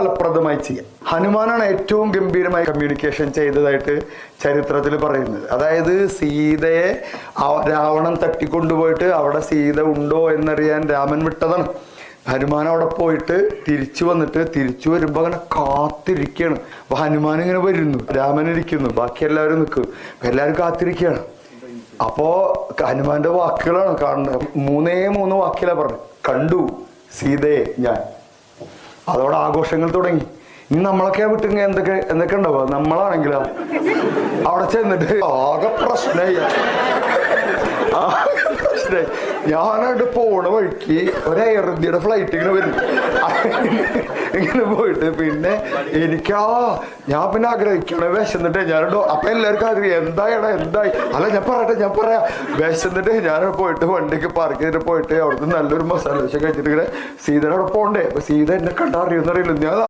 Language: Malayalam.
ഫലപ്രദമായി ചെയ്യാം. ഹനുമാനാണ് ഏറ്റവും ഗംഭീരമായി കമ്മ്യൂണിക്കേഷൻ ചെയ്തതായിട്ട് ചരിത്രത്തിൽ പറയുന്നത്. അതായത് സീതയെ രാവണൻ തട്ടിക്കൊണ്ടുപോയിട്ട് അവിടെ സീത ഉണ്ടോ എന്നറിയാൻ രാമൻ വിട്ടതാണ്. ഹനുമാൻ അവിടെ പോയിട്ട് തിരിച്ചു വന്നിട്ട് തിരിച്ചു വരുമ്പോ അങ്ങനെ കാത്തിരിക്കുകയാണ്. അപ്പൊ ഹനുമാൻ ഇങ്ങനെ വരുന്നു, രാമൻ ഇരിക്കുന്നു, ബാക്കി എല്ലാവരും നിൽക്കും, എല്ലാവരും കാത്തിരിക്കുകയാണ്. അപ്പോ ഹനുമാന്റെ വാക്കുകളാണ് കാണുന്നത്. 3 വാക്കിലാ പറഞ്ഞു, കണ്ടു സീതയെ ഞാൻ. അതോടെ ആഘോഷങ്ങൾ തുടങ്ങി. ഇനി നമ്മളൊക്കെ വിട്ടുങ്ങ എന്തൊക്കെ ഉണ്ടാവുക. നമ്മളാണെങ്കിലോ അവിടെ ചെന്നിട്ട് ആകെ പ്രശ്നമായി. ഞാനായിട്ട് പോണ വഴിക്ക് ഒരു എയർ ഇന്ത്യയുടെ ഫ്ലൈറ്റ് ഇങ്ങനെ വരും. ഇങ്ങനെ പോയിട്ട് പിന്നെ ഞാൻ പിന്നെ ആഗ്രഹിക്കണ വിശന്നിട്ട് ഞാനുണ്ടോ. അപ്പൊ എല്ലാവർക്കും ആഗ്രഹിക്കും എന്തായി അല്ല ഞാൻ പറയാ വിശന്നിട്ട് ഞാൻ പോയിട്ട് വണ്ടിക്ക് പാർക്ക് ചെയ്തിട്ട് പോയിട്ട് അവിടുത്തെ നല്ലൊരു മസാല ദോശ കഴിച്ചിട്ട് ഇങ്ങനെ സീതയുടെ അവിടെ പോണ്ടേ. അപ്പൊ സീത എന്നെ കണ്ടറിയുന്നറിയില്ല. ഞാൻ